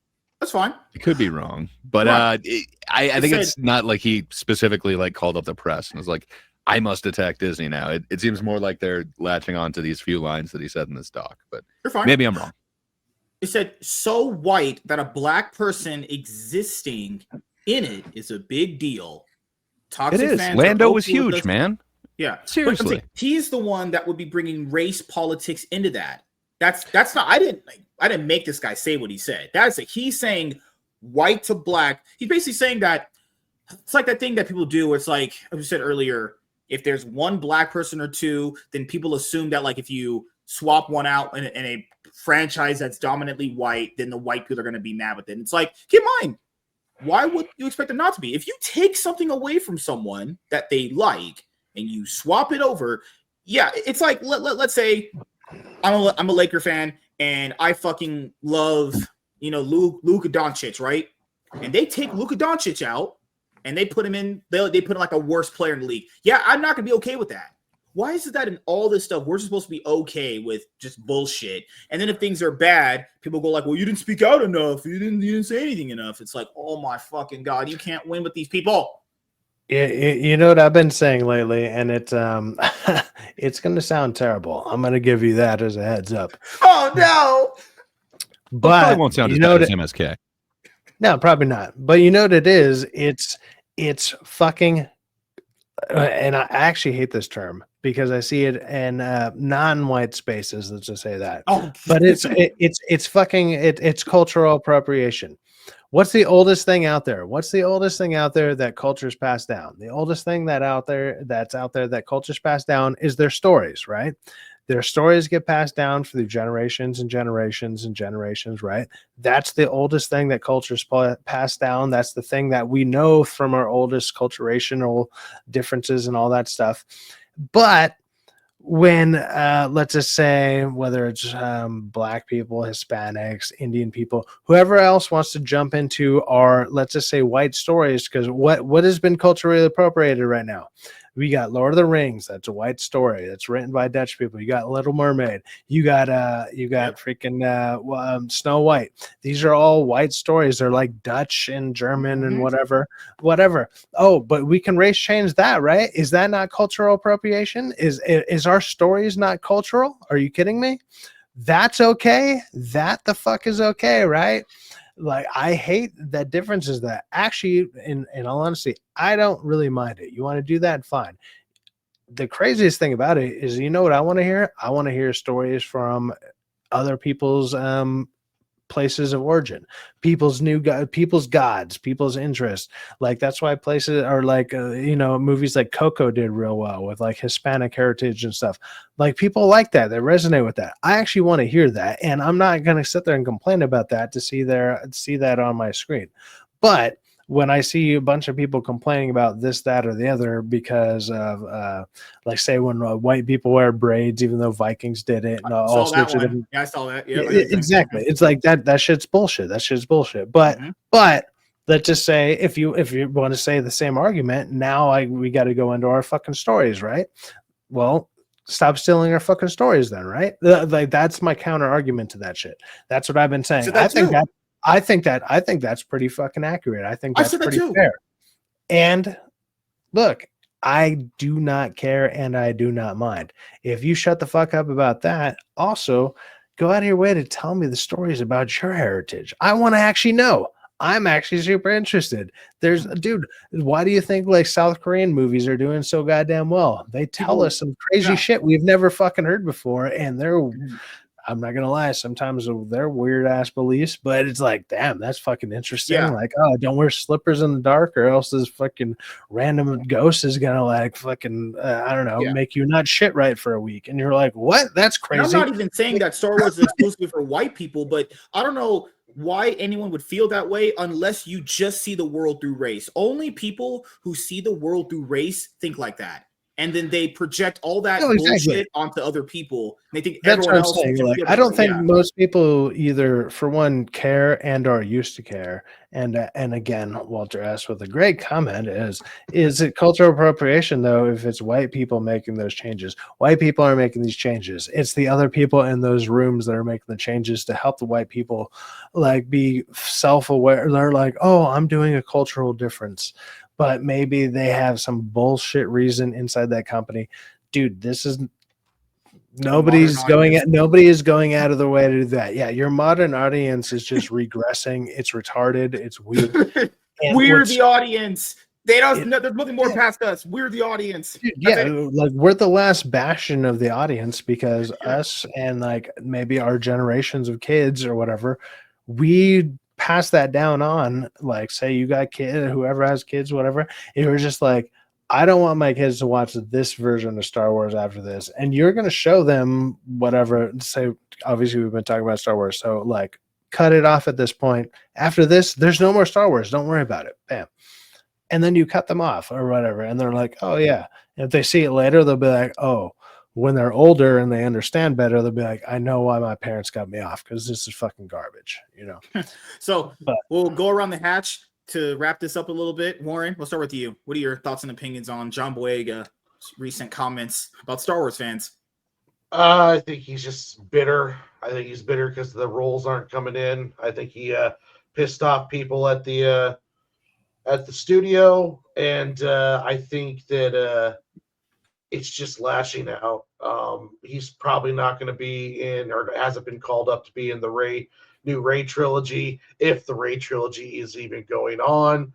That's fine. It could be wrong, but I think it's not like he specifically like called up the press and was like, I must attack Disney now. It seems more like they're latching on to these few lines that he said in this doc, but maybe I'm wrong. It said, so white that a black person existing in it is a big deal. Toxic it is. Lando was huge, man. Yeah. Seriously. He's the one that would be bringing race politics into that. That's not, I didn't make this guy say what he said. He's saying white to black. He's basically saying that it's like that thing that people do where it's like, as we said earlier, if there's one black person or two, then people assume that like if you swap one out in a franchise that's dominantly white, then the white people are going to be mad with it. And it's like, keep in mind, why would you expect them not to be? If you take something away from someone that they like and you swap it over, yeah, it's like, let's say I'm a Laker fan and I fucking love, Luka Doncic, right? And they take Luka Doncic out and they put him in, they put him like a worst player in the league. Yeah, I'm not going to be okay with that. Why is it that in all this stuff, we're supposed to be okay with just bullshit? And then if things are bad, people go like, well, you didn't speak out enough. You didn't say anything enough. It's like, oh my fucking God, you can't win with these people. You know what I've been saying lately, and it's it's going to sound terrible. I'm going to give you that as a heads up. Oh, no. But it won't sound as bad as MSK. No, probably not. But you know what it is? It's fucking, and I actually hate this term, because I see it in non-white spaces. Let's just say that. Oh, but it's cultural appropriation. What's the oldest thing out there? What's the oldest thing out there that culture's passed down? The oldest thing that's out there that culture's passed down is their stories, right? Their stories get passed down through generations and generations and generations, right? That's the oldest thing that culture's passed down. That's the thing that we know from our oldest culturational differences and all that stuff. But when, let's just say, whether it's black people, Hispanics, Indian people, whoever else wants to jump into our, let's just say, white stories, because what has been culturally appropriated right now? We got Lord of the Rings. That's a white story. That's written by Dutch people. You got Little Mermaid. You got freaking Snow White. These are all white stories. They're like Dutch and German and whatever. Oh, but we can race change that, right? Is that not cultural appropriation? Is our stories not cultural? Are you kidding me? That's okay. That the fuck is okay, right? Like, I hate that difference is that actually, in all honesty, I don't really mind it. You want to do that? Fine. The craziest thing about it is, you know what I want to hear? I want to hear stories from other people's places of origin, people's gods, people's interests. Like, that's why places are like, movies like Coco did real well with like Hispanic heritage and stuff. Like, people like that. They resonate with that. I actually want to hear that. And I'm not going to sit there and complain about that to see that on my screen. But when I see a bunch of people complaining about this, that, or the other because of, like, say, when white people wear braids, even though Vikings did it, and all sorts of different. Yeah, I saw that. Yeah, exactly. It's like that shit's bullshit. That shit's bullshit. But let's just say if you want to say the same argument, now we got to go into our fucking stories, right? Well, stop stealing our fucking stories, then, right? Like, that's my counter argument to that shit. That's what I've been saying. So I think that's pretty fucking accurate. I think that's pretty fair. And look, I do not care and I do not mind. If you shut the fuck up about that, also go out of your way to tell me the stories about your heritage. I want to actually know. I'm actually super interested. Dude, why do you think like South Korean movies are doing so goddamn well? They tell us some crazy shit we've never fucking heard before, and I'm not gonna lie, sometimes they're weird ass beliefs, but it's like, damn, that's fucking interesting. Yeah. Like, oh, don't wear slippers in the dark, or else this fucking random ghost is gonna like fucking make you not shit right for a week. And you're like, what? That's crazy. And I'm not even saying that Star Wars is exclusively for white people, but I don't know why anyone would feel that way unless you just see the world through race. Only people who see the world through race think like that. And then they project all that bullshit onto other people. They think that's what I'm saying. Like, I don't think most people either, for one, care and are used to care. And again, Walter asked with a great comment: is it cultural appropriation though if it's white people making those changes? White people are making these changes. It's the other people in those rooms that are making the changes to help the white people like be self-aware. They're like, oh, I'm doing a cultural difference. but maybe they have some bullshit reason inside that company. Dude, this is nobody is going out of the way to do that. Yeah, your modern audience is just regressing. It's retarded. It's weird. We're the audience. They don't. There's nothing more past us. We're the audience. Like we're the last bastion of the audience because us and like maybe our generations of kids or whatever, we pass that down on. Like, say you got kids, whoever has kids, whatever. It was just like, I don't want my kids to watch this version of Star Wars after this. And you're going to show them whatever. Say, obviously, we've been talking about Star Wars. So, like, cut it off at this point. After this, there's no more Star Wars. Don't worry about it. Bam. And then you cut them off or whatever. And they're like, oh, yeah. And if they see it later, they'll be like, oh, when they're older and they understand better, they'll be like, I know why my parents got me off because this is fucking garbage, you know? So we'll go around the hatch. To wrap this up a little bit, Warren, we'll start with you. What are your thoughts and opinions on John Boyega's recent comments about Star Wars fans? I think he's just bitter. I think he's bitter because the roles aren't coming in. I think he pissed off people at the studio, and I think that it's just lashing out. He's probably not going to be in, or hasn't been called up to be in the new Rey trilogy, if the Rey trilogy is even going on.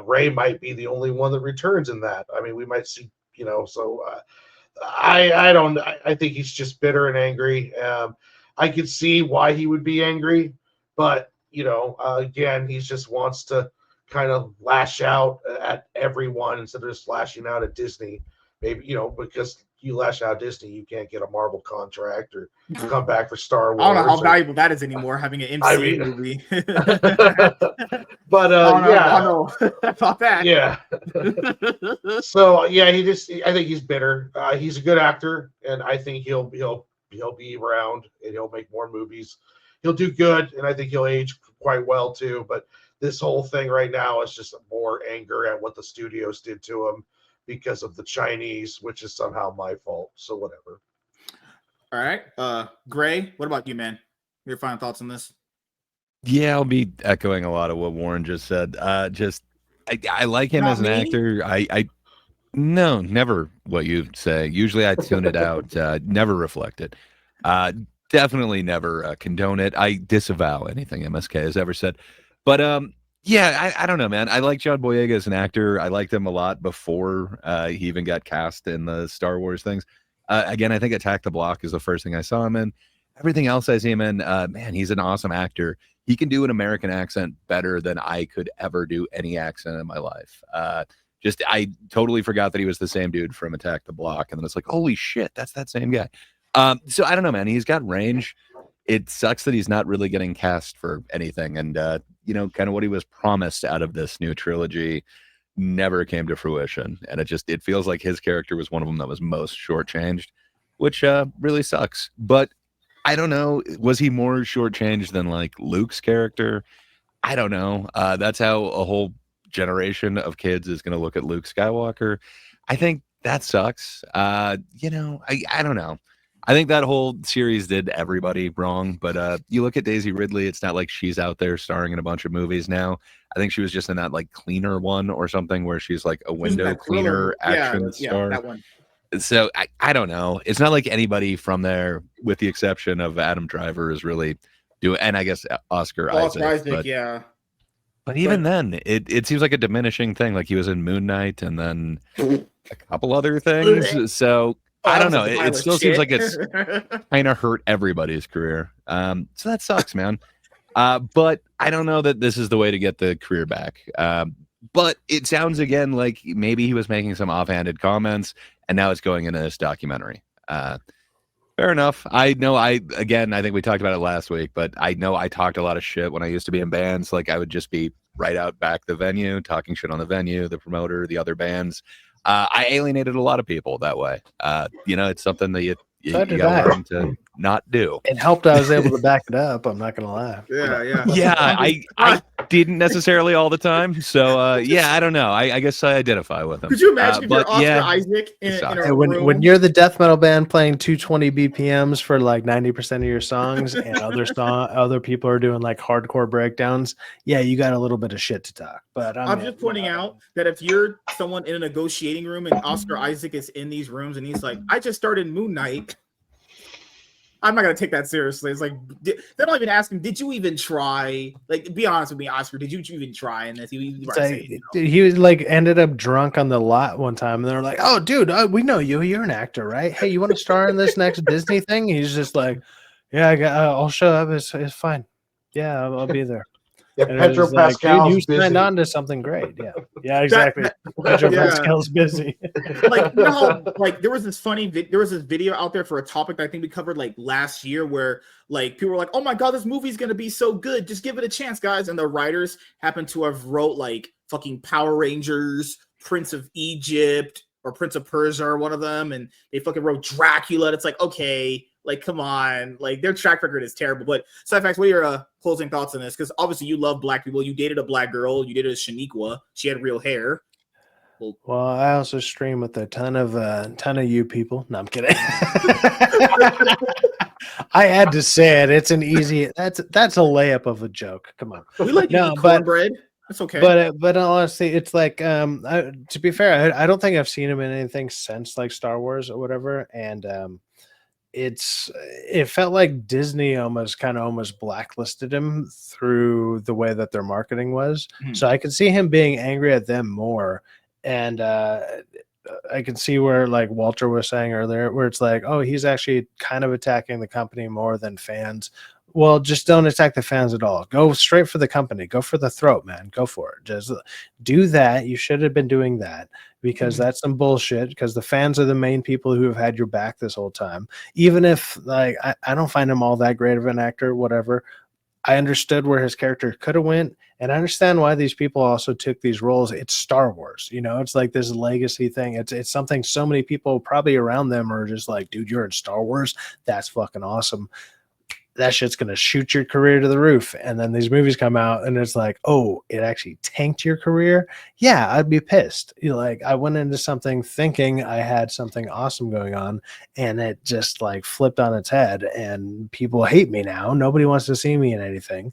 Rey might be the only one that returns in that. I mean, we might see, you know, so I think he's just bitter and angry. I could see why he would be angry, but, you know, again, he just wants to kind of lash out at everyone instead of just lashing out at Disney. Maybe, you know, because you lash out Disney, you can't get a Marvel contract or come back for Star Wars. I don't know how valuable that is anymore, having an MCU movie. But I don't know about that. Yeah. So yeah, I think he's bitter. He's a good actor, and I think he'll be around and he'll make more movies. He'll do good, and I think he'll age quite well too. But this whole thing right now is just more anger at what the studios did to him because of the Chinese, which is somehow my fault. So whatever. All right. Gray, what about you, man? Your final thoughts on this? Yeah, I'll be echoing a lot of what Warren just said. I like him as an actor. No, never what you say. Usually I tune it out, never reflect it. Definitely never condone it. I disavow anything MSK has ever said. But yeah, I don't know, man. I like John Boyega as an actor. I liked him a lot before he even got cast in the Star Wars things. Again, I think Attack the Block is the first thing I saw him in. Everything else I see him in, man, he's an awesome actor. He can do an American accent better than I could ever do any accent in my life. I totally forgot that he was the same dude from Attack the Block. And then it's like, holy shit, that's that same guy. So I don't know, man. He's got range. It sucks that he's not really getting cast for anything. And, you know, kind of what he was promised out of this new trilogy never came to fruition. And it feels like his character was one of them that was most shortchanged, which really sucks. But I don't know. Was he more shortchanged than like Luke's character? I don't know. That's how a whole generation of kids is going to look at Luke Skywalker. I think that sucks. You know, I don't know. I think that whole series did everybody wrong, but you look at Daisy Ridley, it's not like she's out there starring in a bunch of movies now. I think she was just in that like cleaner one or something where she's like a window cleaner action star. That one. So I don't know. It's not like anybody from there, with the exception of Adam Driver, is really doing, and I guess Oscar Isaac. But, yeah. But even then, it seems like a diminishing thing. Like he was in Moon Knight and then a couple other things. So I don't know. It still seems like it's kind of hurt everybody's career. So that sucks, man. But I don't know that this is the way to get the career back. But it sounds again like maybe he was making some offhanded comments, and now it's going into this documentary. Fair enough. I know I think we talked about it last week, but I know I talked a lot of shit when I used to be in bands. Like I would just be right out back the venue, talking shit on the venue, the promoter, the other bands. I alienated a lot of people that way. You know, it's something that you got to learn to not do. It helped I was able to back it up. I'm not gonna lie. Yeah, I didn't necessarily all the time. So I don't know. I guess I identify with him. Could you imagine if you're Oscar Isaac in a room? When you're the death metal band playing 220 BPMs for like 90% of your songs, and other people are doing like hardcore breakdowns, yeah, you got a little bit of shit to talk. But I'm just pointing out that if you're someone in a negotiating room and Oscar Isaac is in these rooms and he's like, I just started Moon Knight, I'm not gonna take that seriously. It's like they don't even ask him, did you even try? Like, be honest with me, Oscar, did you even try in this? He was like ended up drunk on the lot one time, and they're like, "Oh, dude, we know you. You're an actor, right? Hey, you want to star in this next Disney thing?" He's just like, "Yeah, I'll show up. It's fine. Yeah, I'll be there." Yeah, Pedro Pascal's like, you signed on to something great. Yeah, exactly. Pedro Pascal's busy. Like, you know how, like, there was this video out there for a topic that I think we covered like last year where like people were like, oh my god, this movie's gonna be so good, just give it a chance, guys. And the writers happen to have wrote like fucking Power Rangers, Prince of Egypt, or Prince of Persia, or one of them, and they fucking wrote Dracula. And it's like, okay, like, come on, like their track record is terrible. But Sci-Fax, what are your closing thoughts on this? Because obviously you love black people. You dated a black girl. You dated a Shaniqua. She had real hair. Well, I also stream with a ton of you people. No, I'm kidding. I had to say it. It's an easy. That's a layup of a joke. Come on. We like cornbread. That's okay. But honestly, it's like to be fair, I don't think I've seen him in anything since like Star Wars or whatever, and it felt like Disney almost blacklisted him through the way that their marketing was. So I could see him being angry at them more. And I can see where like Walter was saying earlier, where it's like, oh, he's actually kind of attacking the company more than fans. Well, just don't attack the fans at all. Go straight for the company. Go for the throat, man. Go for it. Just do that. You should have been doing that, because that's some bullshit, because the fans are the main people who have had your back this whole time. Even if like I don't find him all that great of an actor, whatever. I understood where his character could have went, and I understand why these people also took these roles. It's Star Wars, it's like this legacy thing. It's something so many people probably around them are just like, dude, you're in Star Wars. That's fucking awesome. That shit's going to shoot your career to the roof. And then these movies come out and it's like, oh, it actually tanked your career. Yeah, I'd be pissed. I went into something thinking I had something awesome going on, and it just like flipped on its head, and people hate me now. Nobody wants to see me in anything.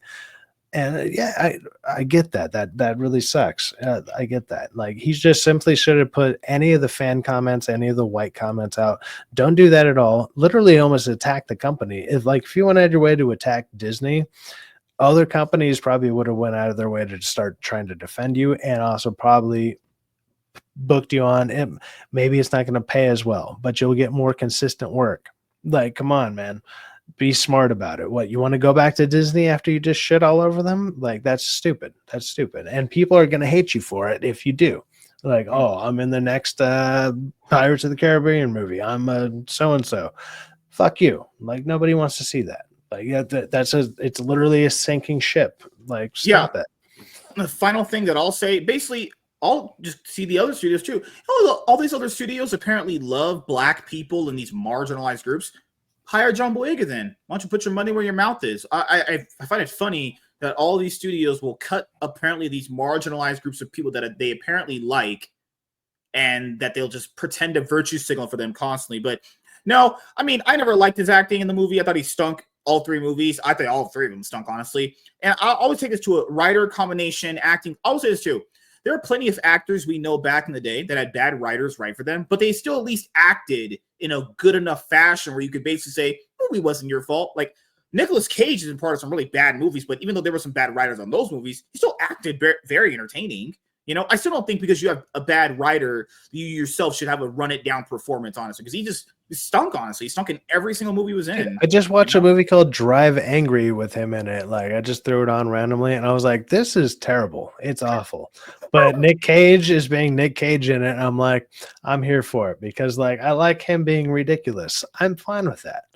And yeah, I get that. That really sucks. I get that. Like, he just simply should have put any of the fan comments, any of the white comments out. Don't do that at all. Literally almost attack the company. If you went out of your way to attack Disney, other companies probably would have went out of their way to start trying to defend you, and also probably booked you on it. Maybe it's not going to pay as well, but you'll get more consistent work. Like, come on, man. Be smart about it. What, you want to go back to Disney after you just shit all over them? Like, that's stupid. That's stupid. And people are going to hate you for it if you do. Like, oh, I'm in the next Pirates of the Caribbean movie. I'm so-and-so. Fuck you. Like, nobody wants to see that. Like, it's literally a sinking ship. Like, stop it. The final thing that I'll say, basically, I'll just see the other studios too. All these other studios apparently love black people in these marginalized groups. Hire John Boyega then. Why don't you put your money where your mouth is? I find it funny that all these studios will cut apparently these marginalized groups of people that they apparently like, and that they'll just pretend to virtue signal for them constantly. But no, I mean, I never liked his acting in the movie. I thought he stunk all three movies. I think all three of them stunk, honestly. And I'll always take this to a writer combination, acting. I'll say this too. There are plenty of actors we know back in the day that had bad writers write for them, but they still at least acted in a good enough fashion where you could basically say, movie wasn't your fault. Like, Nicolas Cage is in part of some really bad movies, but even though there were some bad writers on those movies, he still acted very entertaining. I still don't think because you have a bad writer, you yourself should have a run-it-down performance, honestly, because he stunk, honestly. He stunk in every single movie he was in. I just watched a movie called Drive Angry with him in it. Like, I just threw it on randomly, and I was like, this is terrible. It's awful. But Nick Cage is being Nick Cage in it, and I'm like, I'm here for it, because, like, I like him being ridiculous. I'm fine with that.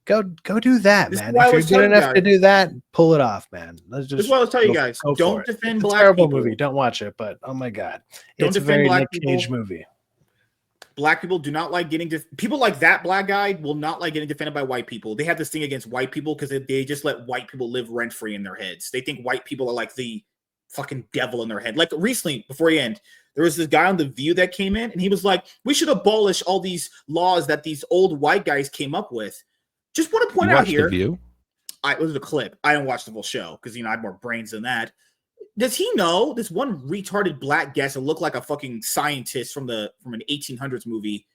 Go do that, man. If you're good enough to do that, pull it off, man. This is what I'll tell you guys. Don't defend black people. Terrible movie. Don't watch it, but oh my god, it's a very Nick Cage movie. black people do not like getting people like that black guy will not like getting defended by white people. They have this thing against white people because they just let white people live rent free in their heads. They think white people are like the fucking devil in their head. Like recently, before the end, there was this guy on The View that came in and he was like, we should abolish all these laws that these old white guys came up with. Just want to point out here. The View? It was a clip. I didn't watch the full show because, I have more brains than that. Does he know this one retarded black guest that looked like a fucking scientist from an 1800s movie?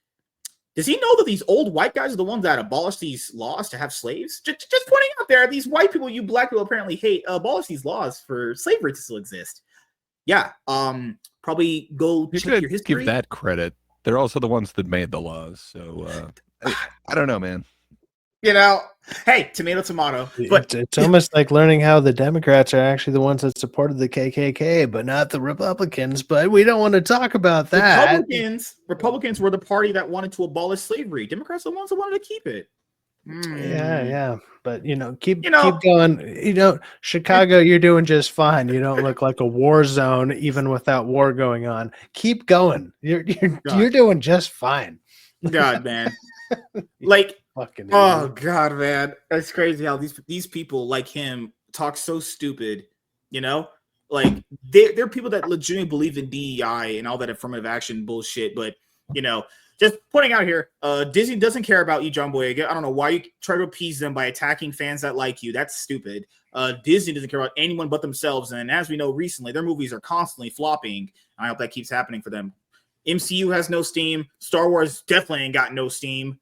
Does he know that these old white guys are the ones that abolished these laws to have slaves? Just pointing out there, these white people, you black people apparently hate, abolish these laws for slavery to still exist. Yeah, probably go check your history. Give that credit. They're also the ones that made the laws. So I don't know, man. Hey, tomato. But it's almost like learning how the Democrats are actually the ones that supported the KKK, but not the Republicans. But we don't want to talk about that. Republicans were the party that wanted to abolish slavery. Democrats are the ones that wanted to keep it. Yeah. But keep going. Chicago, you're doing just fine. You don't look like a war zone, even without war going on. Keep going. You're doing just fine. God, man. Like. Fucking oh idiot. God, man, it's crazy how these people like him talk so stupid. Like they're people that legitimately believe in DEI and all that affirmative action bullshit. But just pointing out here, Disney doesn't care about you, John Boyega. I don't know why you try to appease them by attacking fans that like you. That's stupid. Disney doesn't care about anyone but themselves. And as we know recently, their movies are constantly flopping. I hope that keeps happening for them. MCU has no steam. Star Wars definitely ain't got no steam.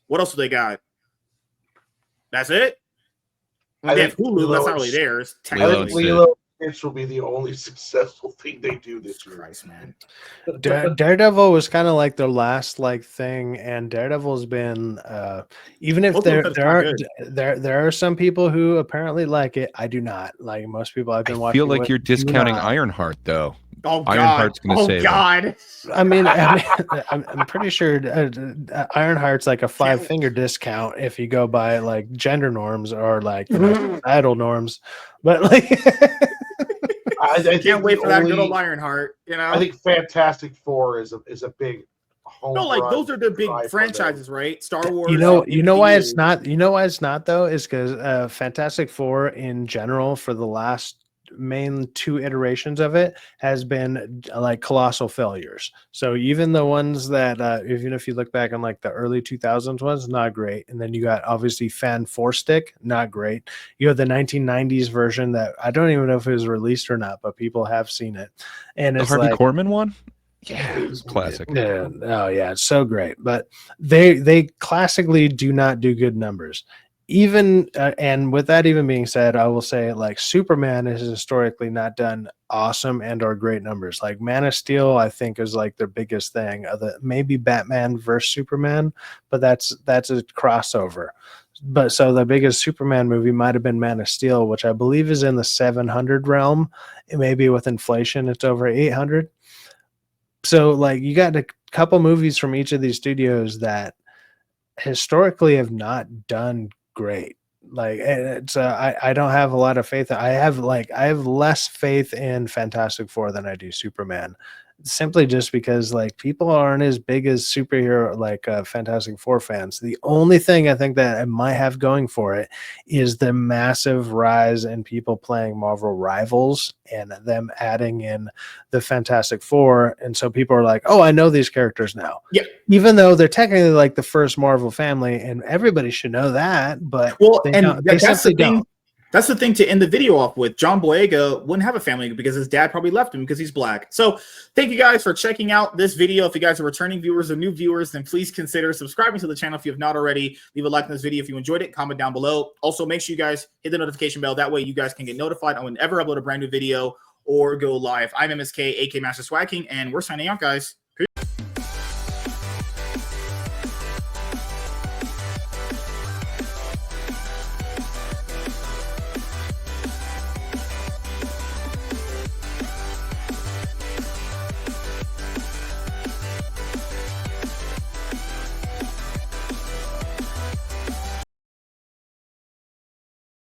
What else do they got? That's it? I think Hulu, that's not really theirs. Lilo Stitch will be the only successful thing they do this year. Christ, man. Daredevil was kind of like their last thing, and Daredevil's been even if there are some people who apparently like it. I do not. Like most people I've been watching. I feel like you're discounting Ironheart though. Oh God! Ironheart's gonna save God! I mean, I'm pretty sure Ironheart's like a 5-finger discount if you go by like gender norms or like idol norms. But like, I can't wait for that good old Ironheart. I think Fantastic Four is a big. No, like those are the big franchises, right? Star Wars. You know why it's not. You know why it's not though is because Fantastic Four in general for the last main 2 iterations of it has been like colossal failures. So even the ones that even if you look back on like the early 2000s ones, not great. And then you got obviously Fan 4 Stick, not great. You have the 1990s version that I don't even know if it was released or not, but people have seen it. And it's the Harvey like, Korman one. Yeah, it's classic. Yeah, oh yeah, it's so great. But they classically do not do good numbers. Even and with that even being said, I will say like Superman has historically not done awesome and or great numbers. Like Man of Steel, I think is like their biggest thing. Maybe Batman versus Superman, but that's a crossover. But so the biggest Superman movie might have been Man of Steel, which I believe is in the 700 realm. Maybe with inflation, it's over 800. So like you got a couple movies from each of these studios that historically have not done great. Like it's I don't have a lot of faith. I have less faith in Fantastic Four than I do Superman, simply just because like people aren't as big as superhero like Fantastic Four fans. The only thing I think that it might have going for it is the massive rise in people playing Marvel Rivals and them adding in the Fantastic Four, and so people are like, oh, I know these characters now. Yeah, even though they're technically like the first Marvel family, and everybody should know that. But that's the thing. That's the thing to end the video off with. John Boyega wouldn't have a family because his dad probably left him because he's black. So thank you guys for checking out this video. If you guys are returning viewers or new viewers, then please consider subscribing to the channel if you have not already. Leave a like on this video if you enjoyed it. Comment down below. Also, make sure you guys hit the notification bell. That way you guys can get notified on whenever I upload a brand new video or go live. I'm MSK, AK Master Swag King, and we're signing out, guys.